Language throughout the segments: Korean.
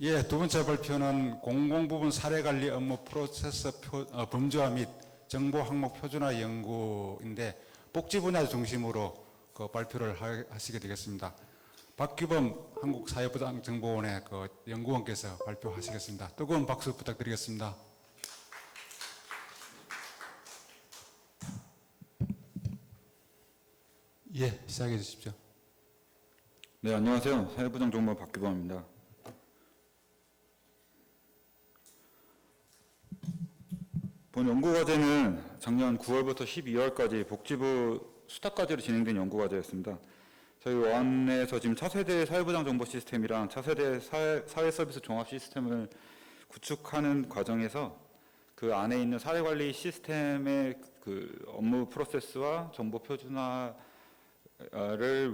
예, 두 번째 발표는 공공부문 사례관리 업무 프로세스 범주화 및 정보 항목 표준화 연구인데 복지 분야 중심으로 그 발표를 하시게 되겠습니다. 박규범 한국사회보장정보원의 그 연구원께서 발표하시겠습니다. 뜨거운 박수 부탁드리겠습니다. 예, 시작해 주십시오. 네, 안녕하세요. 사회보장정보원 박규범입니다. 본 연구과제는 작년 9월부터 12월까지 복지부 수탁과제로 진행된 연구과제였습니다. 저희 원에서 지금 차세대 사회보장정보 시스템이랑 차세대 사회서비스 종합 시스템을 구축하는 과정에서 그 안에 있는 사회관리 시스템의 그 업무 프로세스와 정보 표준화를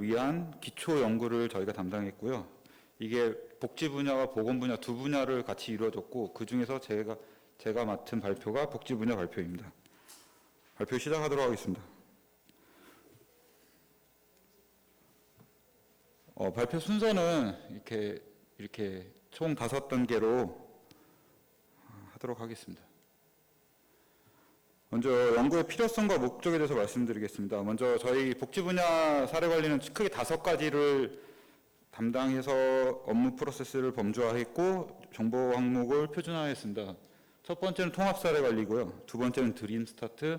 위한 기초 연구를 저희가 담당했고요. 이게 복지 분야와 보건 분야 두 분야를 같이 이루어졌고 그 중에서 제가 맡은 발표가 복지 분야 발표입니다. 발표 시작하도록 하겠습니다. 발표 순서는 이렇게 총 5단계로 하도록 하겠습니다. 먼저 연구의 필요성과 목적에 대해서 말씀드리겠습니다. 먼저 저희 복지 분야 사례 관리는 크게 5가지를 담당해서 업무 프로세스를 범주화했고 정보 항목을 표준화했습니다. 첫 번째는 통합 사례 관리고요. 두 번째는 드림 스타트,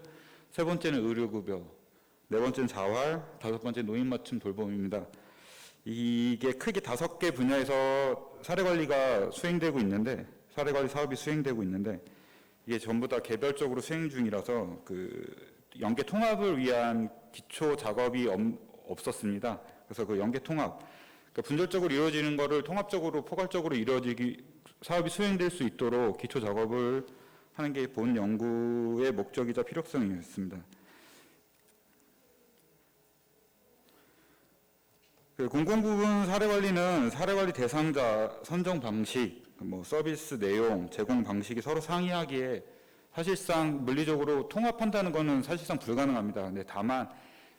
세 번째는 의료급여, 네 번째는 자활, 다섯 번째는 노인 맞춤 돌봄입니다. 이게 크게 5개 분야에서 사례 관리가 수행되고 있는데, 사례 관리 사업이 수행되고 있는데, 이게 전부 다 개별적으로 수행 중이라서 그 연계 통합을 위한 기초 작업이 없었습니다. 그래서 그 연계 통합, 그러니까 분절적으로 이루어지는 것을 통합적으로 포괄적으로 사업이 수행될 수 있도록 기초 작업을 하는 게 본 연구의 목적이자 필요성이었습니다. 그 공공부문 사례관리는 사례관리 대상자 선정 방식, 서비스 내용, 제공 방식이 서로 상이하기에 사실상 물리적으로 통합한다는 것은 사실상 불가능합니다. 근데 다만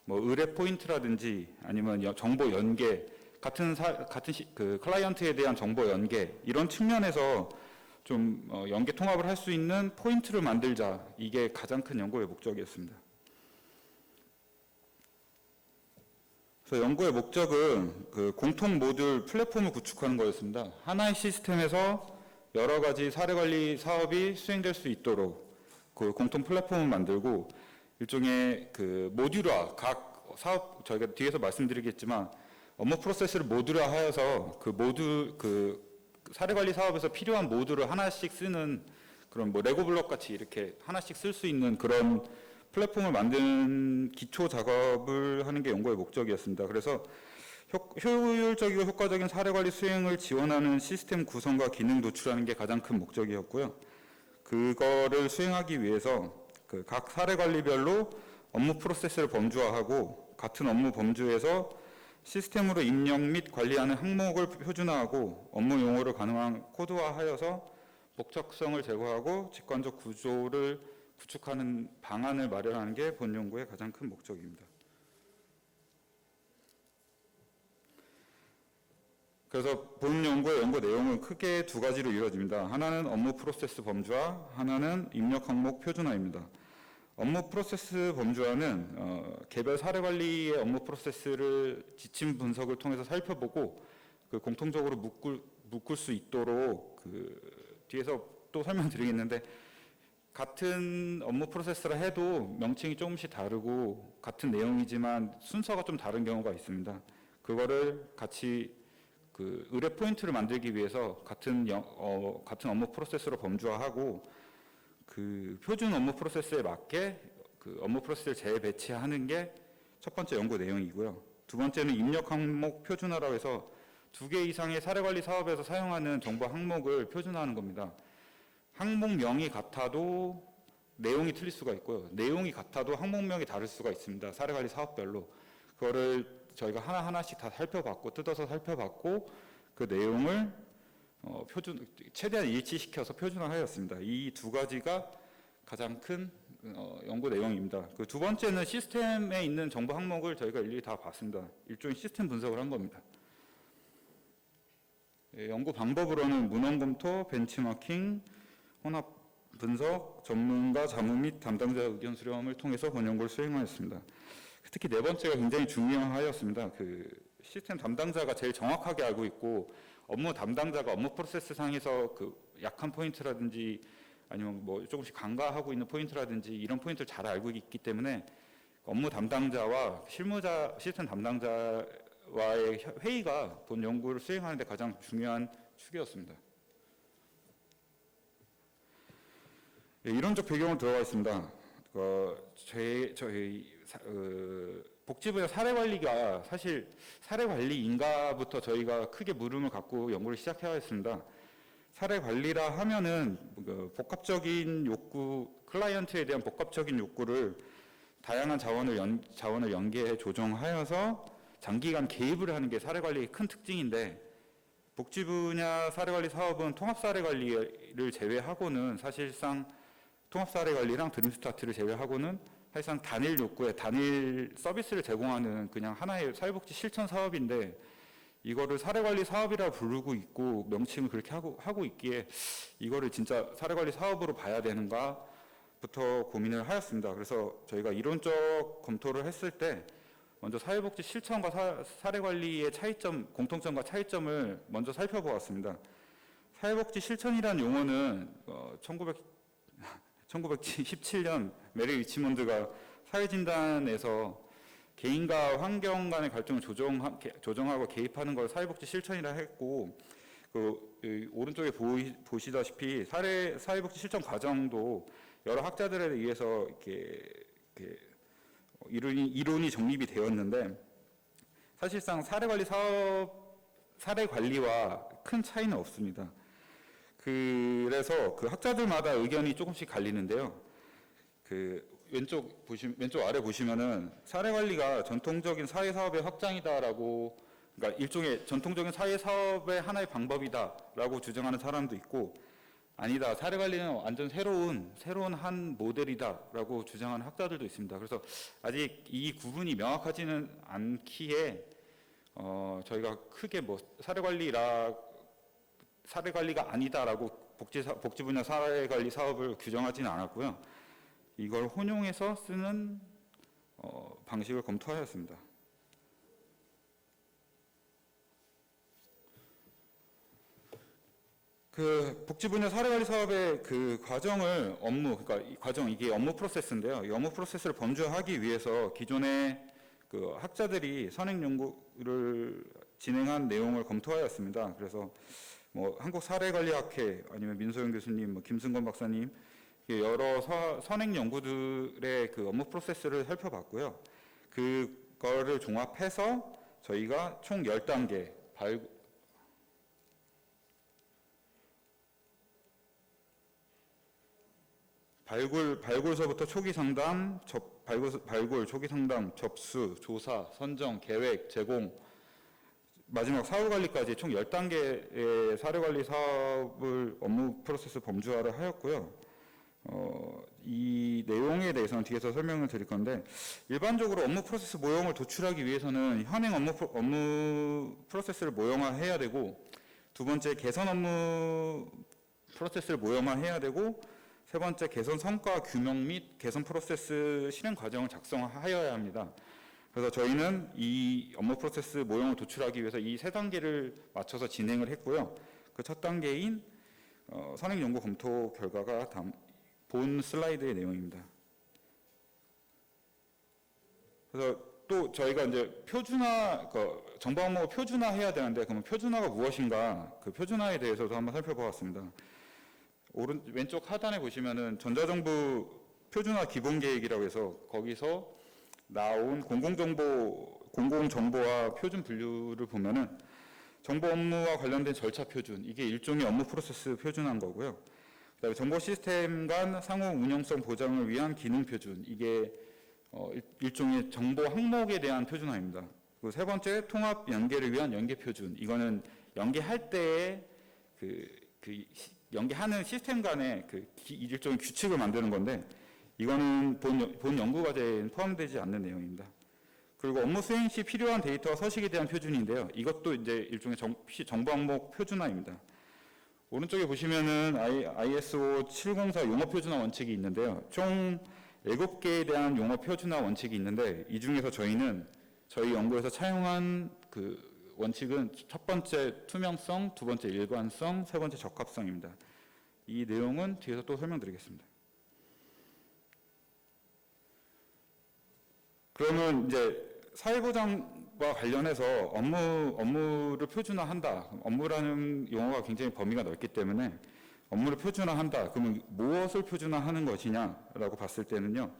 의뢰 포인트라든지 아니면 정보 연계, 같은 그 클라이언트에 대한 정보 연계 이런 측면에서 좀 연계 통합을 할 수 있는 포인트를 만들자, 이게 가장 큰 연구의 목적이었습니다. 그래서 연구의 목적은 그 공통 모듈 플랫폼을 구축하는 거였습니다. 하나의 시스템에서 여러 가지 사례 관리 사업이 수행될 수 있도록 그 공통 플랫폼을 만들고 일종의 그 모듈화, 각 사업 저희가 뒤에서 말씀드리겠지만 업무 프로세스를 모듈화하여서 그 사례 관리 사업에서 필요한 모듈을 하나씩 쓰는 그런 레고 블록 같이 이렇게 하나씩 쓸 수 있는 그런 플랫폼을 만드는 기초 작업을 하는 게 연구의 목적이었습니다. 그래서 효율적이고 효과적인 사례 관리 수행을 지원하는 시스템 구성과 기능 도출하는 게 가장 큰 목적이었고요. 그거를 수행하기 위해서 그 각 사례 관리별로 업무 프로세스를 범주화하고 같은 업무 범주에서 시스템으로 입력 및 관리하는 항목을 표준화하고 업무 용어를 가능한 코드화하여서 복잡성을 제거하고 직관적 구조를 구축하는 방안을 마련하는 게 본 연구의 가장 큰 목적입니다. 그래서 본 연구의 연구 내용은 크게 2가지로 이루어집니다. 하나는 업무 프로세스 범주화, 하나는 입력 항목 표준화입니다. 업무 프로세스 범주화는 개별 사례 관리의 업무 프로세스를 지침 분석을 통해서 살펴보고 그 공통적으로 묶을 수 있도록 그 뒤에서 또 설명드리겠는데, 같은 업무 프로세스라 해도 명칭이 조금씩 다르고 같은 내용이지만 순서가 좀 다른 경우가 있습니다. 그거를 같이 그 의뢰 포인트를 만들기 위해서 같은 업무 프로세스로 범주화하고 그 표준 업무 프로세스에 맞게 그 업무 프로세스를 재배치하는 게 첫 번째 연구 내용이고요. 두 번째는 입력 항목 표준화라고 해서 2개 이상의 사례 관리 사업에서 사용하는 정보 항목을 표준화하는 겁니다. 항목명이 같아도 내용이 틀릴 수가 있고요. 내용이 같아도 항목명이 다를 수가 있습니다. 사례관리 사업별로. 그거를 저희가 하나하나씩 다 뜯어서 살펴봤고 그 내용을 최대한 일치시켜서 표준화하였습니다. 이 2가지가 가장 큰 연구 내용입니다. 그 두 번째는 시스템에 있는 정보 항목을 저희가 일일이 다 봤습니다. 일종의 시스템 분석을 한 겁니다. 연구 방법으로는 문헌 검토, 벤치마킹, 혼합 분석, 전문가 자문 및 담당자 의견 수렴을 통해서 본 연구를 수행하였습니다. 특히 네 번째가 굉장히 중요하였습니다. 그 시스템 담당자가 제일 정확하게 알고 있고 업무 담당자가 업무 프로세스 상에서 그 약한 포인트라든지 아니면 뭐 조금씩 간과하고 있는 포인트라든지 이런 포인트를 잘 알고 있기 때문에 업무 담당자와 실무자 시스템 담당자와의 회의가 본 연구를 수행하는 데 가장 중요한 축이었습니다. 예, 이론적 배경을 들어가 있습니다. 저희 복지부의 사례 관리가 사실 사례 관리인가부터 저희가 크게 물음을 갖고 연구를 시작해야 했습니다. 사례 관리라 하면은 그 복합적인 욕구, 클라이언트에 대한 복합적인 욕구를 다양한 자원을 연계해 조정하여서 장기간 개입을 하는 게 사례 관리의 큰 특징인데 복지 분야 사례 관리 사업은 통합 사례 관리를 제외하고는 사실상 통합 사례 관리랑 드림스타트를 제외하고는 사실상 단일 욕구에 단일 서비스를 제공하는 그냥 하나의 사회복지 실천 사업인데 이거를 사례관리 사업이라 부르고 있고 명칭을 그렇게 하고 있기에 이거를 진짜 사례관리 사업으로 봐야 되는가부터 고민을 하였습니다. 그래서 저희가 이론적 검토를 했을 때 먼저 사회복지 실천과 사례관리의 차이점, 공통점과 차이점을 먼저 살펴보았습니다. 사회복지 실천이라는 용어는 1917년 메리 리치몬드가 사회진단에서 개인과 환경 간의 갈등을 조정하고 개입하는 걸 사회복지 실천이라 했고 오른쪽에 보시다시피 사회복지 실천 과정도 여러 학자들에 의해서 이렇게 이론이 정립이 되었는데 사실상 사례 관리와 큰 차이는 없습니다. 그래서 그 학자들마다 의견이 조금씩 갈리는데요. 왼쪽 아래 보시면은 사례 관리가 전통적인 사회 사업의 확장이다라고, 그러니까 일종의 전통적인 사회 사업의 하나의 방법이다라고 주장하는 사람도 있고, 아니다, 사례 관리는 완전 새로운 한 모델이다라고 주장하는 학자들도 있습니다. 그래서 아직 이 구분이 명확하지는 않기에 저희가 크게 뭐 사례 관리가 아니다라고 복지 분야 사례 관리 사업을 규정하지는 않았고요. 이걸 혼용해서 쓰는 방식을 검토하였습니다. 그 복지 분야 사례 관리 사업의 그 과정을 그러니까 이 과정 이게 업무 프로세스인데요. 이 업무 프로세스를 범주화하기 위해서 기존의 그 학자들이 선행 연구를 진행한 내용을 검토하였습니다. 그래서 뭐 한국사례관리학회 아니면 민소영 교수님, 뭐 김승건 박사님 여러 선행 연구들의 그 업무 프로세스를 살펴봤고요. 그거를 종합해서 저희가 총 10단계 발굴서부터 초기 상담, 발굴, 초기 상담, 접수, 조사, 선정, 계획, 제공, 마지막 사후관리까지 총 10단계의 사례관리 사업을 업무 프로세스 범주화를 하였고요. 이 내용에 대해서는 뒤에서 설명을 드릴 건데 일반적으로 업무 프로세스 모형을 도출하기 위해서는 현행 업무 프로세스를 모형화해야 되고 두 번째 개선 업무 프로세스를 모형화해야 되고 세 번째 개선 성과 규명 및 개선 프로세스 실행 과정을 작성하여야 합니다. 그래서 저희는 이 업무 프로세스 모형을 도출하기 위해서 이 세 단계를 맞춰서 진행을 했고요. 그 첫 단계인 선행 연구 검토 결과가 본 슬라이드의 내용입니다. 그래서 또 저희가 이제 정보 항목을 표준화해야 되는데 그러면 표준화가 무엇인가? 그 표준화에 대해서도 한번 살펴보았습니다. 왼쪽 하단에 보시면은 전자정부 표준화 기본계획이라고 해서 거기서 나온 공공정보와 표준 분류를 보면은 정보 업무와 관련된 절차 표준, 이게 일종의 업무 프로세스 표준한 거고요. 그다음에 정보 시스템 간 상호 운영성 보장을 위한 기능 표준, 이게 일종의 정보 항목에 대한 표준화입니다. 그리고 세 번째 통합 연계를 위한 연계 표준, 이거는 연계할 때의 연계하는 시스템 간의 일종의 규칙을 만드는 건데 이거는 본 연구 과제에 포함되지 않는 내용입니다. 그리고 업무 수행 시 필요한 데이터와 서식에 대한 표준인데요. 이것도 이제 일종의 정보 항목 표준화입니다. 오른쪽에 보시면은 ISO 704 용어 표준화 원칙이 있는데요. 총 7개에 대한 용어 표준화 원칙이 있는데 이 중에서 저희는 저희 연구에서 차용한 그 원칙은 첫 번째 투명성, 두 번째 일관성, 세 번째 적합성입니다. 이 내용은 뒤에서 또 설명드리겠습니다. 그러면 이제 사회보장과 관련해서 업무를 표준화한다. 업무라는 용어가 굉장히 범위가 넓기 때문에 업무를 표준화한다. 그러면 무엇을 표준화하는 것이냐라고 봤을 때는요.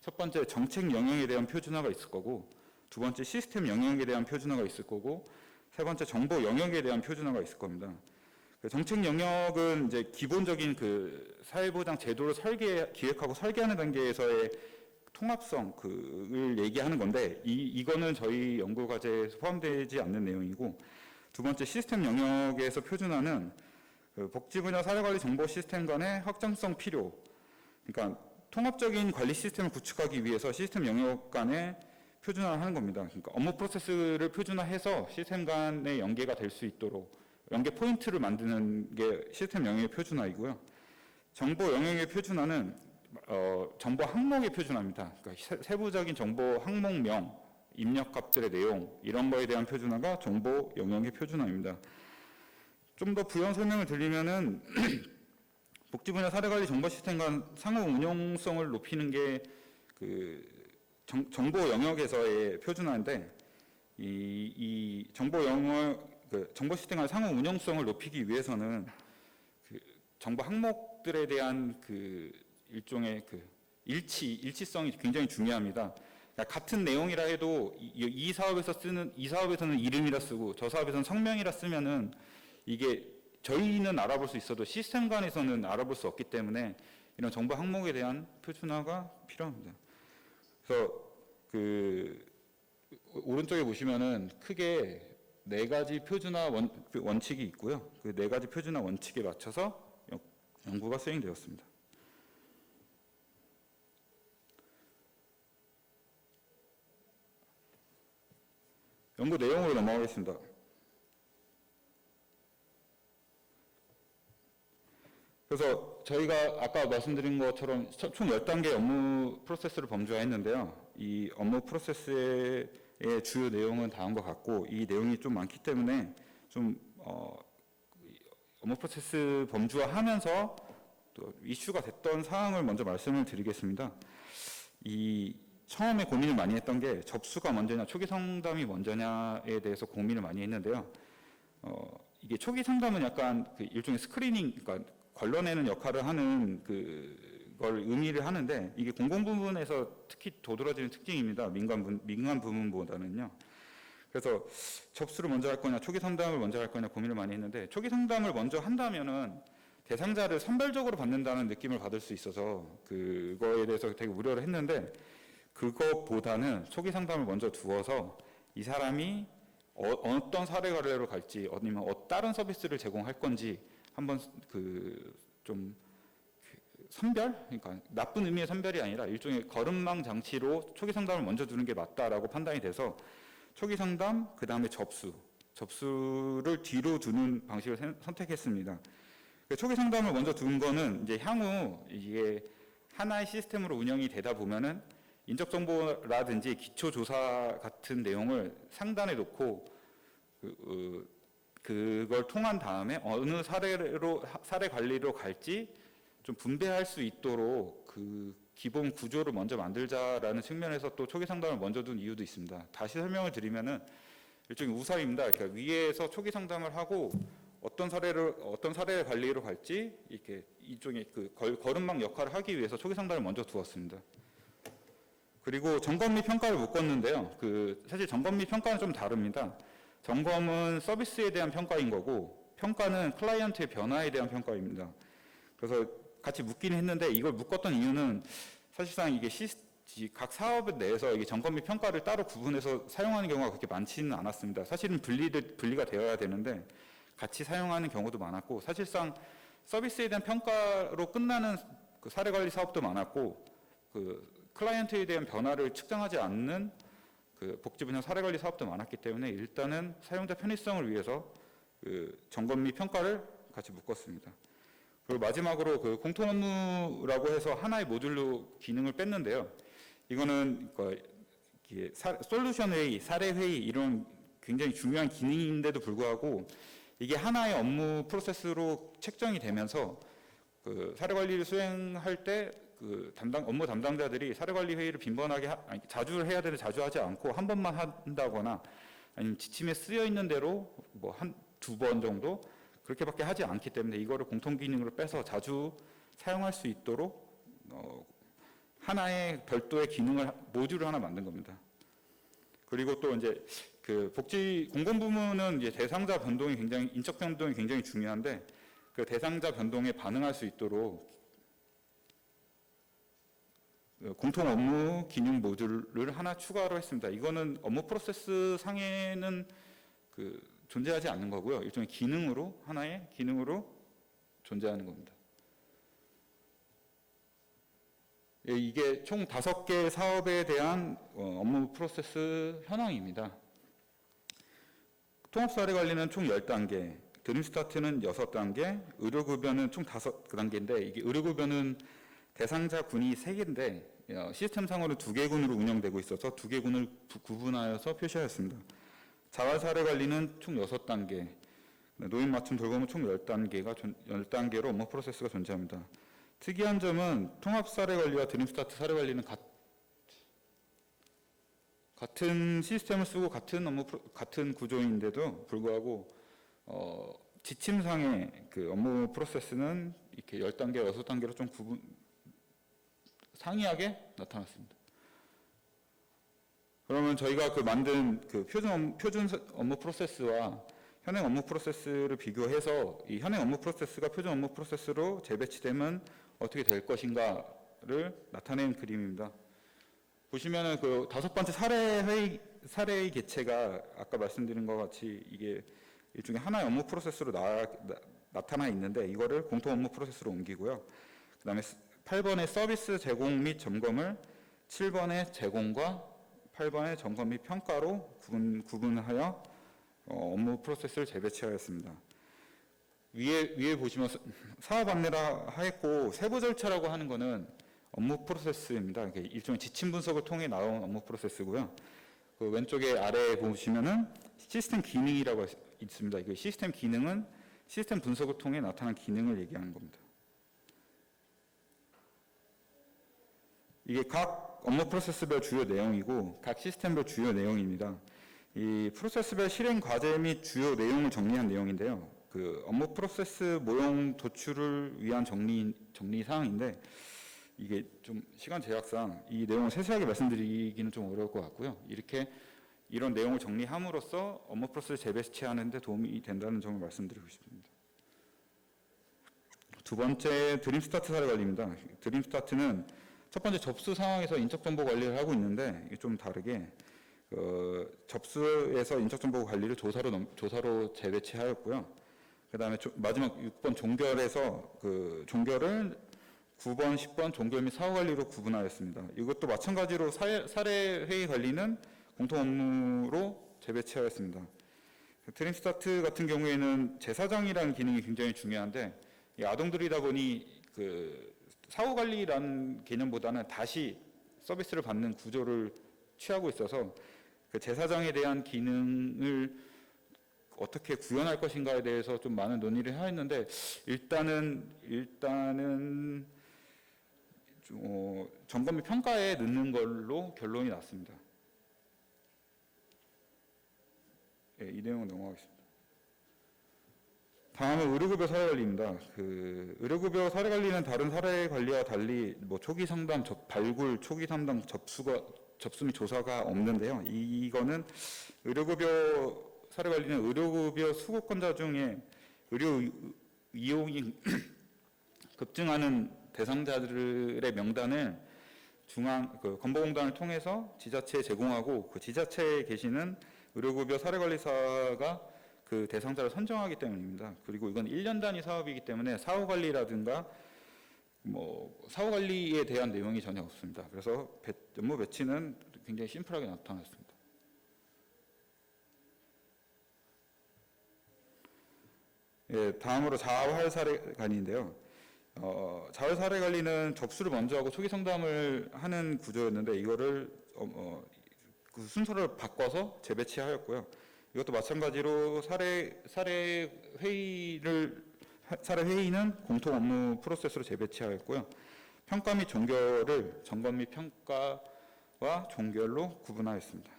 첫 번째 정책 영역에 대한 표준화가 있을 거고, 두 번째 시스템 영역에 대한 표준화가 있을 거고, 세 번째 정보 영역에 대한 표준화가 있을 겁니다. 그 정책 영역은 이제 기본적인 그 사회보장 제도를 기획하고 설계하는 단계에서의 통합성을 얘기하는 건데 이거는 저희 연구 과제에 포함되지 않는 내용이고, 두 번째 시스템 영역에서 표준화는 그 복지 분야 사회관리 정보 시스템 간의 확장성 필요, 그러니까 통합적인 관리 시스템을 구축하기 위해서 시스템 영역 간의 표준화를 하는 겁니다. 그러니까 업무 프로세스를 표준화해서 시스템 간의 연계가 될 수 있도록 연계 포인트를 만드는 게 시스템 영역의 표준화이고요. 정보 영역의 표준화는 정보 항목의 표준화입니다. 그러니까 세부적인 정보 항목명, 입력값들의 내용 이런 거에 대한 표준화가 정보 영역의 표준화입니다. 좀 더 부연 설명을 드리면은 복지 분야 사례관리 정보 시스템 간 상호 운용성을 높이는 게 그 정보 영역에서의 표준화인데 이 정보 영역 정보 시스템 간 상호 운용성을 높이기 위해서는 그 정보 항목들에 대한 그 일종의 그 일치성이 굉장히 중요합니다. 그러니까 같은 내용이라 해도 이 사업에서는 이름이라 쓰고 저 사업에서는 성명이라 쓰면은 이게 저희는 알아볼 수 있어도 시스템 간에서는 알아볼 수 없기 때문에 이런 정보 항목에 대한 표준화가 필요합니다. 그래서 그 오른쪽에 보시면은 크게 4가지 표준화 원칙이 있고요. 그 4가지 표준화 원칙에 맞춰서 연구가 수행되었습니다. 연구 내용으로 넘어가겠습니다. 그래서 저희가 아까 말씀드린 것처럼 총 10단계 업무 프로세스를 범주화했는데요. 이 업무 프로세스의 주요 내용은 다음과 같고 이 내용이 좀 많기 때문에 좀 업무 프로세스 범주화하면서 또 이슈가 됐던 사항을 먼저 말씀을 드리겠습니다. 이 처음에 고민을 많이 했던 게 접수가 먼저냐 초기 상담이 먼저냐에 대해서 고민을 많이 했는데요. 이게 초기 상담은 약간 그 일종의 스크리닝, 그러니까 걸러내는 역할을 하는 그걸 의미를 하는데 이게 공공 부문에서 특히 도드라지는 특징입니다. 민간 부문보다는요. 그래서 접수를 먼저 할 거냐 초기 상담을 먼저 할 거냐 고민을 많이 했는데 초기 상담을 먼저 한다면은 대상자를 선별적으로 받는다는 느낌을 받을 수 있어서 그거에 대해서 되게 우려를 했는데 그것보다는 초기 상담을 먼저 두어서 이 사람이 어떤 사례 관리로 갈지 아니면 다른 서비스를 제공할 건지 한번 선별? 그러니까 나쁜 의미의 선별이 아니라 일종의 거름망 장치로 초기 상담을 먼저 두는 게 맞다라고 판단이 돼서 초기 상담, 그 다음에 접수를 뒤로 두는 방식을 선택했습니다. 초기 상담을 먼저 둔 거는 이제 향후 이게 하나의 시스템으로 운영이 되다 보면은 인적정보라든지 기초조사 같은 내용을 상단에 놓고 그걸 통한 다음에 어느 사례 관리로 갈지 좀 분배할 수 있도록 그 기본 구조를 먼저 만들자라는 측면에서 또 초기 상담을 먼저 둔 이유도 있습니다. 다시 설명을 드리면은 일종의 우사입니다. 그러니까 위에서 초기 상담을 하고 어떤 사례 관리로 갈지 이렇게 일종의 그 거름망 역할을 하기 위해서 초기 상담을 먼저 두었습니다. 그리고 점검 및 평가를 묶었는데요. 사실 점검 및 평가는 좀 다릅니다. 점검은 서비스에 대한 평가인 거고 평가는 클라이언트의 변화에 대한 평가입니다. 그래서 같이 묶기는 했는데 이걸 묶었던 이유는 사실상 이게 각 사업 내에서 이게 점검 및 평가를 따로 구분해서 사용하는 경우가 그렇게 많지는 않았습니다. 사실은 분리가 되어야 되는데 같이 사용하는 경우도 많았고 사실상 서비스에 대한 평가로 끝나는 그 사례 관리 사업도 많았고 클라이언트에 대한 변화를 측정하지 않는 그 복지 분야 사례 관리 사업도 많았기 때문에 일단은 사용자 편의성을 위해서 그 점검 및 평가를 같이 묶었습니다. 그리고 마지막으로 그 공통 업무라고 해서 하나의 모듈로 기능을 뺐는데요. 이거는 솔루션 회의, 사례 회의 이런 굉장히 중요한 기능인데도 불구하고 이게 하나의 업무 프로세스로 책정이 되면서 그 사례 관리를 수행할 때 그 업무 담당자들이 사례 관리 회의를 빈번하게 자주 해야 되는데 자주 하지 않고 한 번만 한다거나 아니면 지침에 쓰여 있는 대로 뭐 두 번 정도 그렇게밖에 하지 않기 때문에 이거를 공통 기능으로 빼서 자주 사용할 수 있도록 하나의 별도의 기능을 모듈을 하나 만든 겁니다. 그리고 또 이제 그 복지 공공 부문은 이제 대상자 변동이 굉장히 인적 변동이 굉장히 중요한데 그 대상자 변동에 반응할 수 있도록 공통 업무 기능 모듈을 하나 추가로 했습니다. 이거는 업무 프로세스 상에는 그 존재하지 않는 거고요. 일종의 기능으로 하나의 기능으로 존재하는 겁니다. 이게 총 5개 사업에 대한 업무 프로세스 현황입니다. 통합사례관리는 총 10단계, 드림스타트는 6단계, 의료급여는 총 5단계인데 이게 의료급여는 대상자 군이 3개인데 시스템상으로 2개 군으로 운영되고 있어서 2개 군을 구분하여서 표시하였습니다. 자활사례관리는 총 6단계, 노인맞춤 돌봄은 총 10단계로 업무 프로세스가 존재합니다. 특이한 점은 통합사례관리와 드림스타트 사례관리는 같은 시스템을 쓰고 같은 구조인데도 불구하고 지침상의 그 업무 프로세스는 이렇게 10단계, 6단계로 좀 상이하게 나타났습니다. 그러면 저희가 그 만든 그 표준 업무 프로세스와 현행 업무 프로세스를 비교해서 이 현행 업무 프로세스가 표준 업무 프로세스로 재배치되면 어떻게 될 것인가를 나타낸 그림입니다. 보시면은 그 5번째 사례의 개체가 아까 말씀드린 것 같이 이게 일종의 하나의 업무 프로세스로 나타나 있는데 이거를 공통 업무 프로세스로 옮기고요. 그다음에 8번의 서비스 제공 및 점검을 7번의 제공과 8번의 점검 및 평가로 구분하여 업무 프로세스를 재배치하였습니다. 위에 보시면 사업 안내라 하였고 세부 절차라고 하는 거는 업무 프로세스입니다. 일종의 지침 분석을 통해 나온 업무 프로세스고요. 그 왼쪽에 아래에 보시면은 시스템 기능이라고 있습니다. 이 시스템 기능은 시스템 분석을 통해 나타난 기능을 얘기하는 겁니다. 이게 각 업무 프로세스별 주요 내용이고 각 시스템별 주요 내용입니다. 이 프로세스별 실행 과제 및 주요 내용을 정리한 내용인데요. 그 업무 프로세스 모형 도출을 위한 정리 사항인데 이게 좀 시간 제약상 이 내용을 세세하게 말씀드리기는 좀 어려울 것 같고요. 이런 내용을 정리함으로써 업무 프로세스 재배치하는 데 도움이 된다는 점을 말씀드리고 싶습니다. 두 번째 드림스타트 사례 관리입니다. 드림스타트는 첫 번째 접수 상황에서 인적정보 관리를 하고 있는데 이게 좀 다르게 접수에서 인적정보 관리를 조사로 재배치하였고요. 그다음에 마지막 6번 종결에서 그 종결을 9번, 10번 종결 및 사후 관리로 구분하였습니다. 이것도 마찬가지로 사례 회의 관리는 공통 업무로 재배치하였습니다. 드림스타트 같은 경우에는 제사장이라는 기능이 굉장히 중요한데 이 아동들이다 보니 그 사후 관리라는 개념보다는 다시 서비스를 받는 구조를 취하고 있어서 그 제사장에 대한 기능을 어떻게 구현할 것인가에 대해서 좀 많은 논의를 하였는데 일단은 점검 및 평가에 넣는 걸로 결론이 났습니다. 네, 이 내용은 넘어가겠습니다. 다음은 의료급여 사례관리입니다. 그 의료급여 사례관리는 다른 사례관리와 달리 뭐 초기 상담, 발굴, 초기 상담, 접수 및 조사가 없는데요. 이거는 의료급여 사례관리는 의료급여 수급권자 중에 의료 이용이 급증하는 대상자들의 명단을 건보공단을 통해서 지자체에 제공하고 그 지자체에 계시는 의료급여 사례관리사가 그 대상자를 선정하기 때문입니다. 그리고 이건 1년 단위 사업이기 때문에 사후관리라든가 사후관리에 대한 내용이 전혀 없습니다. 그래서 업무 배치는 굉장히 심플하게 나타났습니다. 예, 다음으로 자활 사례 관리인데요. 자활 사례 관리는 접수를 먼저 하고 초기 상담을 하는 구조였는데 이거를 그 순서를 바꿔서 재배치하였고요. 이것도 마찬가지로 사례 회의는 공통 업무 프로세스로 재배치하였고요. 평가 및 종결을 점검 및 평가와 종결로 구분하였습니다.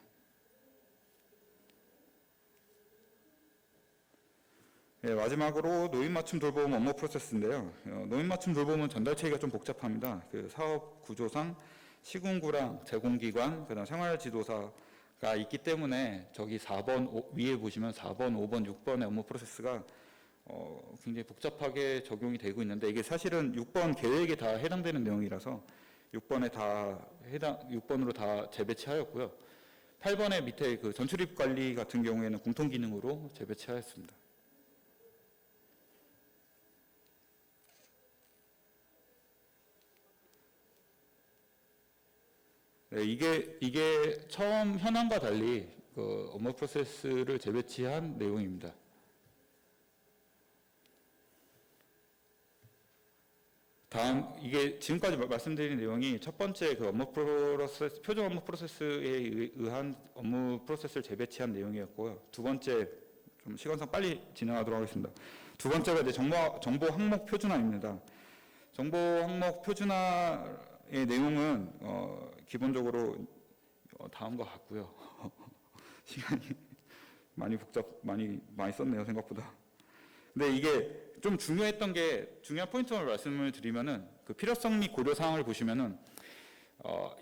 네, 마지막으로 노인 맞춤 돌봄 업무 프로세스인데요. 노인 맞춤 돌봄은 전달 체계가 좀 복잡합니다. 그 사업 구조상 시군구랑 제공기관, 그다음 생활 지도사가 있기 때문에 저기 4번 위에 보시면 4번, 5번, 6번의 업무 프로세스가 굉장히 복잡하게 적용이 되고 있는데 이게 사실은 6번 계획에 다 해당되는 내용이라서 6번으로 다 재배치하였고요. 8번의 밑에 그 전출입 관리 같은 경우에는 공통 기능으로 재배치하였습니다. 네, 이게 처음 현황과 달리 그 업무 프로세스를 재배치한 내용입니다. 다음 이게 지금까지 말씀드린 내용이 첫 번째 그 업무 프로세스 표준 업무 프로세스에 의한 업무 프로세스를 재배치한 내용이었고요. 두 번째 좀 시간상 빨리 진행하도록 하겠습니다. 두 번째가 이제 정보 항목 표준화입니다. 정보 항목 표준화의 내용은 기본적으로 다음과 같고요. 시간이 많이 썼네요 생각보다. 근데 이게 좀 중요했던 게 중요한 포인트를 말씀을 드리면은 그 필요성 및 고려 사항을 보시면은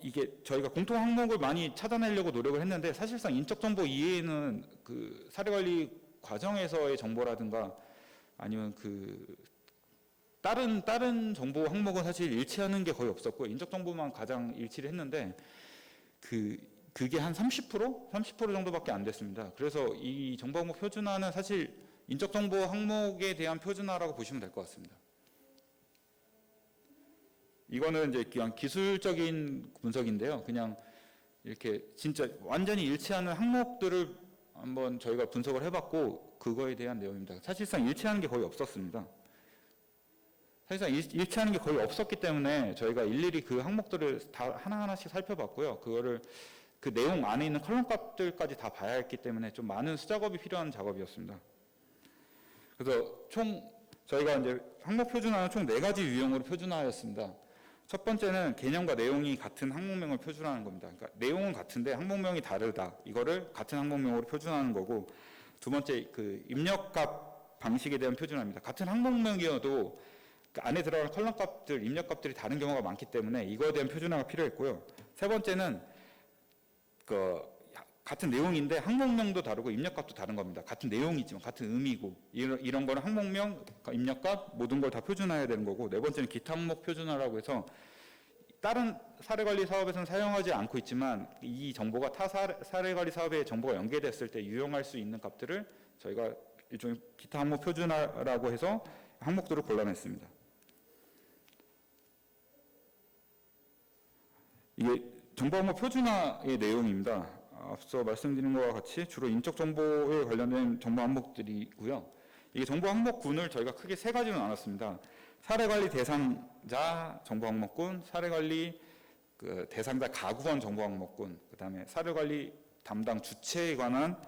이게 저희가 공통 항목을 많이 찾아내려고 노력을 했는데 사실상 인적 정보 이외에는 그 사례 관리 과정에서의 정보라든가 아니면 그 다른 정보 항목은 사실 일치하는 게 거의 없었고 인적 정보만 가장 일치를 했는데 그게 한 30% 정도밖에 안 됐습니다. 그래서 이 정보 항목 표준화는 사실 인적 정보 항목에 대한 표준화라고 보시면 될 것 같습니다. 이거는 이제 그냥 기술적인 분석인데요. 그냥 이렇게 진짜 완전히 일치하는 항목들을 한번 저희가 분석을 해봤고 그거에 대한 내용입니다. 사실상 일치하는 게 거의 없었습니다. 사실상 일치하는 게 거의 없었기 때문에 저희가 일일이 그 항목들을 다 하나하나씩 살펴봤고요. 그거를 그 내용 안에 있는 컬럼 값들까지 다 봐야 했기 때문에 좀 많은 수작업이 필요한 작업이었습니다. 그래서 저희가 이제 항목 표준화는 총 4가지 유형으로 표준화하였습니다. 첫 번째는 개념과 내용이 같은 항목명을 표준화하는 겁니다. 그러니까 내용은 같은데 항목명이 다르다. 이거를 같은 항목명으로 표준화하는 거고, 두 번째 그 입력값 방식에 대한 표준화입니다. 같은 항목명이어도 그 안에 들어가는 컬럼 값들, 입력 값들이 다른 경우가 많기 때문에 이거에 대한 표준화가 필요했고요. 세 번째는 같은 내용인데 항목명도 다르고 입력값도 다른 겁니다. 같은 내용이지만 같은 의미고 이런 거는 항목명, 입력값 모든 걸 다 표준화해야 되는 거고, 네 번째는 기타 항목 표준화라고 해서 다른 사례관리 사업에서는 사용하지 않고 있지만 이 정보가 타 사례관리 사업에 정보가 연계됐을 때 유용할 수 있는 값들을 저희가 일종의 기타 항목 표준화라고 해서 항목들을 골라냈습니다. 이게 정보 항목 표준화의 내용입니다. 앞서 말씀드린 것과 같이 주로 인적 정보에 관련된 정보 항목들이고요. 이게 정보 항목군을 저희가 크게 3가지로 나눴습니다. 사례관리 대상자 정보 항목군, 사례관리 그 대상자 가구원 정보 항목군, 그다음에 사례관리 담당 주체에 관한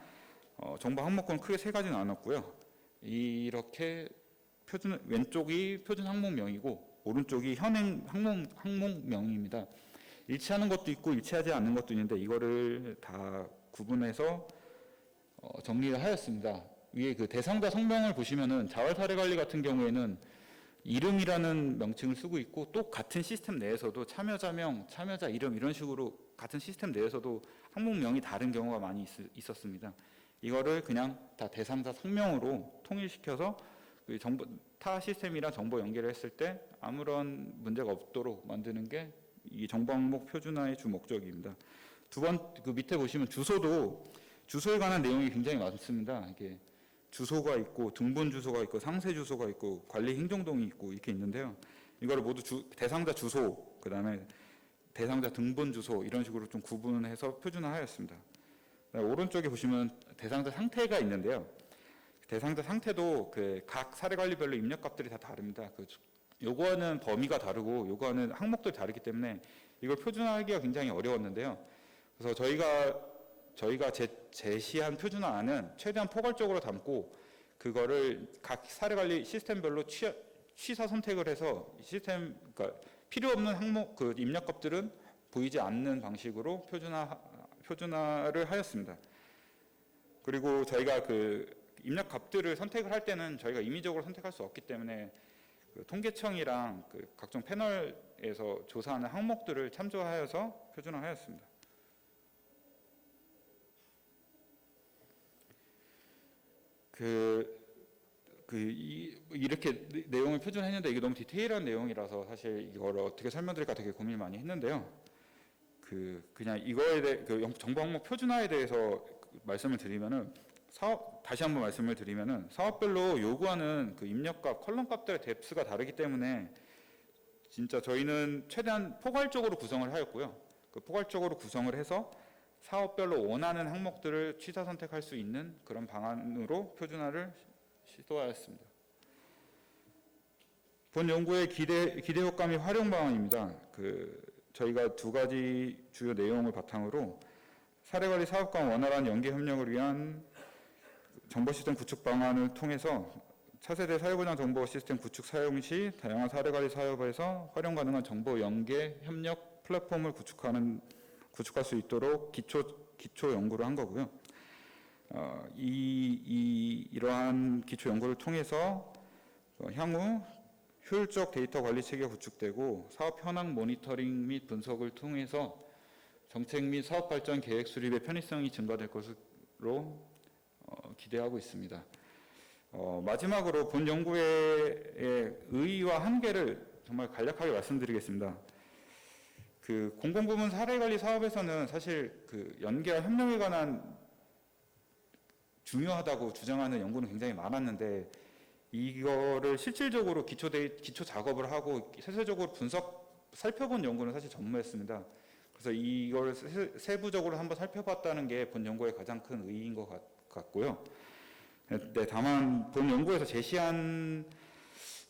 정보 항목군 크게 3가지 나눴고요. 이렇게 왼쪽이 표준 항목명이고 오른쪽이 현행 항목명입니다. 일치하는 것도 있고 일치하지 않는 것도 있는데 이거를 다 구분해서 정리를 하였습니다. 위에 그 대상자 성명을 보시면은 자활 사례 관리 같은 경우에는 이름이라는 명칭을 쓰고 있고 또 같은 시스템 내에서도 참여자명, 참여자 이름 이런 식으로 같은 시스템 내에서도 항목명이 다른 경우가 많이 있었습니다. 이거를 그냥 다 대상자 성명으로 통일시켜서 그 정보 타 시스템이랑 정보 연결을 했을 때 아무런 문제가 없도록 만드는 게 이 정보 항목 표준화의 주 목적입니다. 그 밑에 보시면 주소에 관한 내용이 굉장히 많습니다. 이게 주소가 있고 등본 주소가 있고 상세 주소가 있고 관리 행정동이 있고 이렇게 있는데요. 이거를 모두 대상자 주소, 그다음에 대상자 등본 주소 이런 식으로 좀 구분해서 표준화하였습니다. 오른쪽에 보시면 대상자 상태가 있는데요. 대상자 상태도 그 각 사례 관리별로 입력값들이 다 다릅니다. 그 요구하는 범위가 다르고 요구하는 항목들이 다르기 때문에 이걸 표준화하기가 굉장히 어려웠는데요. 그래서 저희가 제시한 표준화안은 최대한 포괄적으로 담고 그거를 각 사례 관리 시스템별로 취사 선택을 해서 시스템 그러니까 필요 없는 항목 그 입력값들은 보이지 않는 방식으로 표준화를 하였습니다. 그리고 저희가 그 입력값들을 선택을 할 때는 저희가 임의적으로 선택할 수 없기 때문에 그 통계청이랑 그 각종 패널에서 조사하는 항목들을 참조하여서 표준화하였습니다. 이렇게 내용을 표준했는데 이게 너무 디테일한 내용이라서 사실 이걸 어떻게 설명드릴까 되게 고민을 많이 했는데요. 그냥 이거에 대해 정보 항목 표준화에 대해서 말씀을 드리면은 다시 한번 말씀을 드리면은 사업별로 요구하는 그 입력값, 컬럼값들의 뎁스가 다르기 때문에 진짜 저희는 최대한 포괄적으로 구성을 하였고요. 그 포괄적으로 구성을 해서 사업별로 원하는 항목들을 취사 선택할 수 있는 그런 방안으로 표준화를 시도하였습니다. 본 연구의 기대 효과 및 활용 방안입니다. 저희가 두 가지 주요 내용을 바탕으로 사례관리 사업 간 원활한 연계 협력을 위한 정보 시스템 구축 방안을 통해서 차세대 사회분야 정보 시스템 구축 사용 시 다양한 사례관리 사업에서 활용 가능한 정보 연계 협력 플랫폼을 구축할 수 있도록 기초 연구를 한 거고요. 이러한 기초 연구를 통해서 향후 효율적 데이터 관리 체계가 구축되고 사업 현황 모니터링 및 분석을 통해서 정책 및 사업 발전 계획 수립의 편의성이 증가될 것으로 기대하고 있습니다. 마지막으로 본 연구의 의의와 한계를 정말 간략하게 말씀드리겠습니다. 공공부문 사례관리 사업에서는 사실 연계와 협력에 관한 중요하다고 주장하는 연구는 굉장히 많았는데 이거를 실질적으로 기초 작업을 하고 세세적으로 살펴본 연구는 사실 전무했습니다. 그래서 이걸 세부적으로 한번 살펴봤다는 게 본 연구의 가장 큰 의의인 것 같고요. 네, 다만 본 연구에서 제시한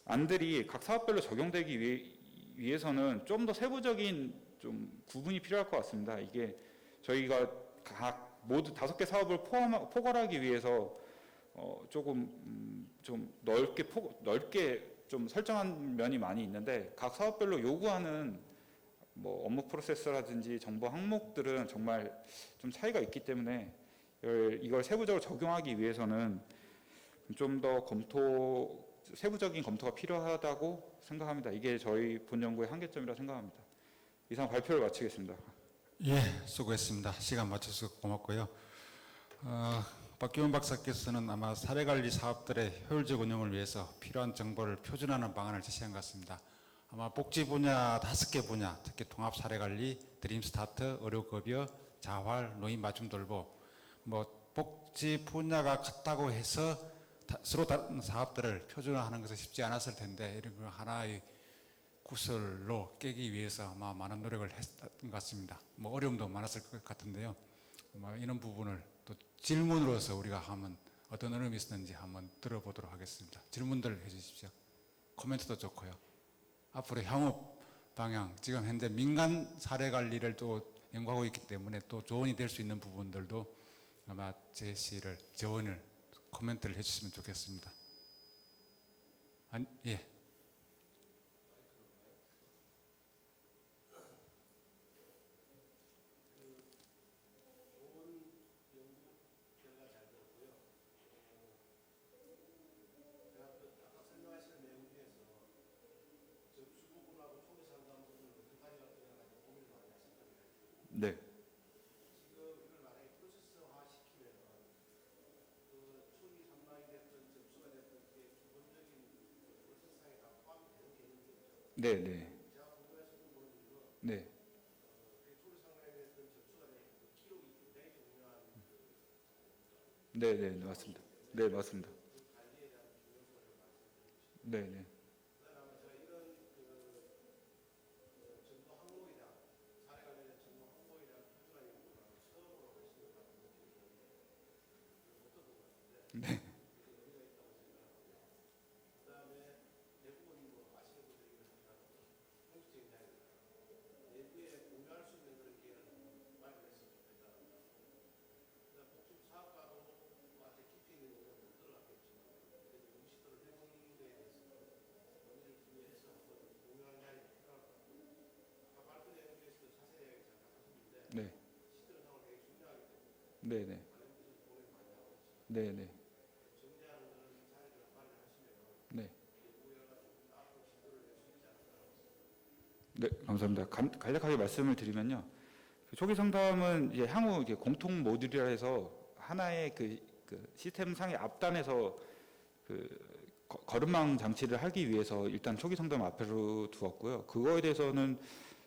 안들이 각 사업별로 적용되기 위해서는 좀 더 세부적인 좀 구분이 필요할 것 같습니다. 이게 저희가 모두 5개 사업을 포괄하기 위해서 조금 좀 넓게 좀 설정한 면이 많이 있는데 각 사업별로 요구하는 뭐 업무 프로세스라든지 정보 항목들은 정말 좀 차이가 있기 때문에 이걸 세부적으로 적용하기 위해서는 좀 더 세부적인 검토가 필요하다고 생각합니다. 이게 저희 본 연구의 한계점이라 생각합니다. 이상 발표를 마치겠습니다. 예, 수고했습니다. 시간 맞춰서 고맙고요. 박기훈 박사께서는 아마 사례관리 사업들의 효율적 운영을 위해서 필요한 정보를 표준화하는 방안을 제시한 것 같습니다. 아마 복지 분야 5개 분야, 특히 통합 사례관리, 드림스타트, 의료급여, 자활, 노인 맞춤 돌보, 뭐 복지 분야가 같다고 해서 서로 다른 사업들을 표준화하는 것은 쉽지 않았을 텐데 이런 걸 하나의 구설로 깨기 위해서 아마 많은 노력을 했던 것 같습니다. 뭐 어려움도 많았을 것 같은데요. 이런 부분을 또 질문으로서 우리가 하면 어떤 어려움이 있었는지 한번 들어보도록 하겠습니다. 질문들 해주십시오. 코멘트도 좋고요. 앞으로 향후 방향, 지금 현재 민간 사례 관리를 또 연구하고 있기 때문에 또 조언이 될 수 있는 부분들도 아마 조언을 코멘트를 해주시면 좋겠습니다. 예. 네. 네, 네. 네. 네, 네, 맞습니다. 네, 맞습니다. 네, 네. 네네. 네네. 네. 네, 감사합니다. 간략하게 말씀을 드리면요. 그 초기 상담은 이제 향후 이게 공통 모듈이라 해서 하나의 그 시스템 상의 앞단에서 거름망 장치를 하기 위해서 일단 초기 상담 앞으로 두었고요. 그거에 대해서는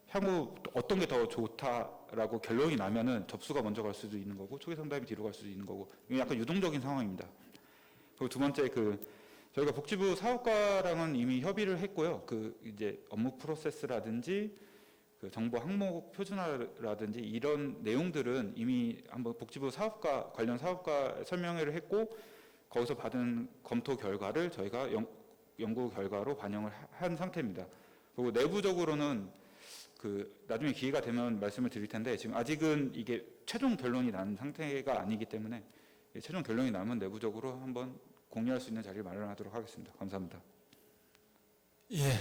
향후 어떤 게 더 좋다라고 결론이 나면은 접수가 먼저 갈 수도 있는 거고 초기 상담이 뒤로 갈 수도 있는 거고 이게 약간 유동적인 상황입니다. 그리고 두 번째 저희가 복지부 사업과랑은 이미 협의를 했고요. 이제 업무 프로세스라든지 정보 항목 표준화라든지 이런 내용들은 이미 한번 복지부 사업과 관련 사업과 설명회를 했고 거기서 받은 검토 결과를 저희가 연구 결과로 반영을 한 상태입니다. 그리고 내부적으로는 나중에 기회가 되면 말씀을 드릴 텐데 지금 아직은 이게 최종 결론이 난 상태가 아니기 때문에 최종 결론이 나면 내부적으로 한번 공유할 수 있는 자리를 마련하도록 하겠습니다. 감사합니다. 예,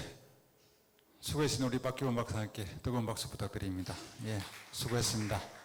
수고하신 우리 박기원 박사님께 뜨거운 박수 부탁드립니다. 예, 수고했습니다.